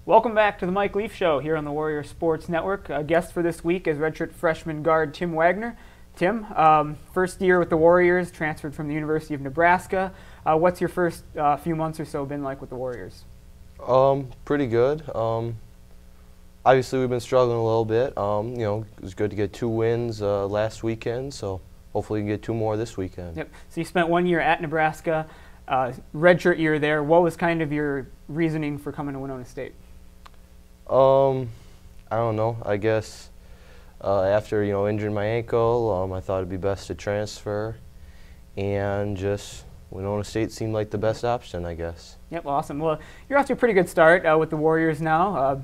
Welcome back to the Mike Leaf Show here on the Warrior Sports Network. A guest for this week is redshirt freshman guard Tim Wagner. Tim, first year with the Warriors, transferred from the University of Nebraska. What's your first few months or so been like with the Warriors? Pretty good. Obviously, we've been struggling a little bit. It was good to get 2 wins last weekend, so hopefully we can get 2 more this weekend. Yep. So you spent 1 year at Nebraska, redshirt year there. What was kind of your reasoning for coming to Winona State? I don't know. I guess after injuring my ankle, I thought it'd be best to transfer, and just Winona State seemed like the best option, I guess. Yep, awesome. Well, you're off to a pretty good start with the Warriors now.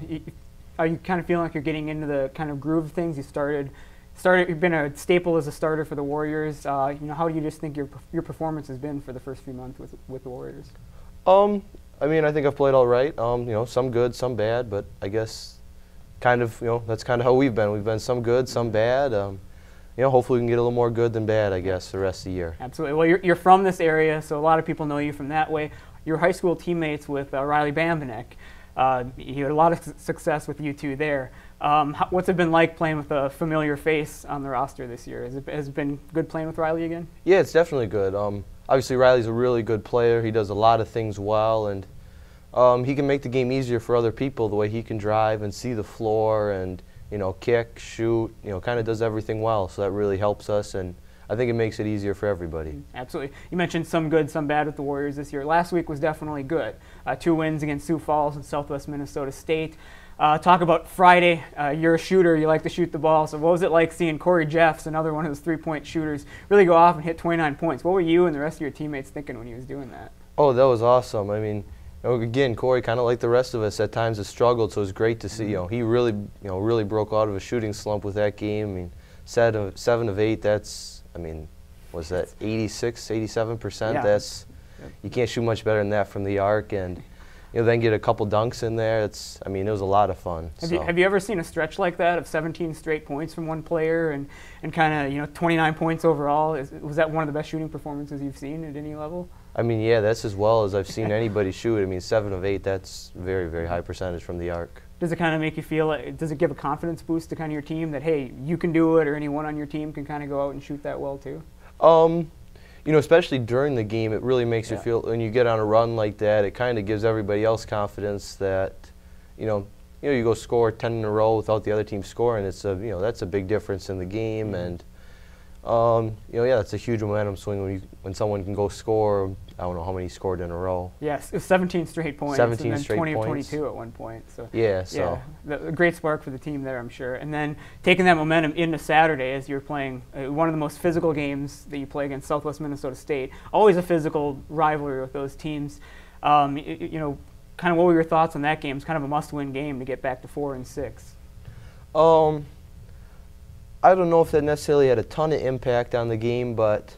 Are you kind of feeling like you're getting into the kind of groove of things? You've been a staple as a starter for the Warriors. How do you just think your performance has been for the first few months with the Warriors? I think I've played all right. Some good, some bad, but I guess that's kind of how we've been. We've been some good, some bad. Hopefully we can get a little more good than bad, I guess, the rest of the year. Absolutely. Well, you're from this area, so a lot of people know you from that way. You're high school teammates with Riley Bambanek. You had a lot of success with you two there. What's it been like playing with a familiar face on the roster this year? Has it been good playing with Riley again? Yeah, it's definitely good. Obviously, Riley's a really good player. He does a lot of things well, and he can make the game easier for other people the way he can drive and see the floor and kick, shoot, kind of does everything well. So that really helps us, and I think it makes it easier for everybody. Absolutely. You mentioned some good, some bad with the Warriors this year. Last week was definitely good. 2 wins against Sioux Falls and Southwest Minnesota State. Talk about Friday. You're a shooter. You like to shoot the ball. So what was it like seeing Corey Jeffs, another one of those 3-point shooters, really go off and hit 29 points? What were you and the rest of your teammates thinking when he was doing that? Oh, that was awesome. Again, Corey, kind of like the rest of us, at times has struggled. So it was great to see. He really broke out of a shooting slump with that game. 7 of 8. That's was that 86, 87%? Yeah. You can't shoot much better than that from the arc, and then get a couple dunks in there. It was a lot of fun. Have you ever seen a stretch like that of 17 straight points from one player and kind of 29 points overall? Was that one of the best shooting performances you've seen at any level? Yeah, that's as well as I've seen anybody shoot. 7 of 8. That's very, very high percentage from the arc. Does it kind of make you feel? Does it give a confidence boost to kind of your team that hey, you can do it, or anyone on your team can kind of go out and shoot that well too? Especially during the game, it really makes you feel, when you get on a run like that, it kind of gives everybody else confidence that, you go score 10 in a row without the other team scoring. It's that's a big difference in the game, and that's a huge momentum swing when someone can go score. I don't know how many he scored in a row. Yes, it was 17 straight points. 17 and then straight 20 points. Of 22 at one point. So a great spark for the team there, I'm sure. And then taking that momentum into Saturday as you're playing one of the most physical games that you play against Southwest Minnesota State. Always a physical rivalry with those teams. Kind of what were your thoughts on that game? It's kind of a must-win game to get back to 4 and 6. I don't know if that necessarily had a ton of impact on the game, but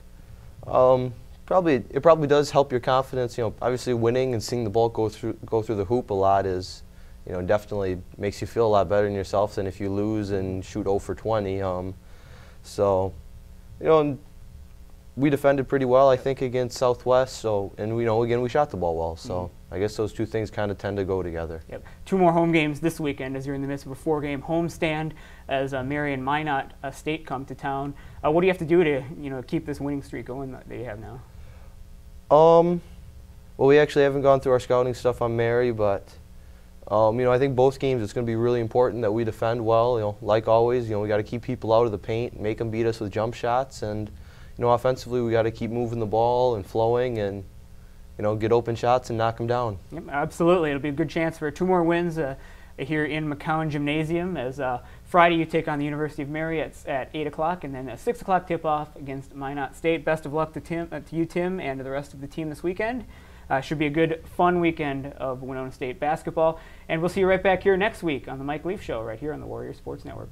it probably does help your confidence. Obviously winning and seeing the ball go through the hoop a lot is, definitely makes you feel a lot better in yourself than if you lose and shoot 0 for 20. We defended pretty well, I think, against Southwest. And again, we shot the ball well. So I guess those 2 things kind of tend to go together. Yep. 2 more home games this weekend as you're in the midst of a 4-game homestand as Mary and Minot State come to town. What do you have to do to keep this winning streak going that you have now? Well, we actually haven't gone through our scouting stuff on Mary, but I think both games it's going to be really important that we defend well. Like always, we got to keep people out of the paint, make them beat us with jump shots, and offensively we got to keep moving the ball and flowing and get open shots and knock them down. Yep, absolutely. It'll be a good chance for 2 more wins here in McCown Gymnasium as Friday you take on the University of Mary at 8 o'clock, and then a 6 o'clock tip-off against Minot State. Best of luck to you, Tim, and to the rest of the team this weekend. Should be a good, fun weekend of Winona State basketball. And we'll see you right back here next week on the Mike Leaf Show right here on the Warrior Sports Network.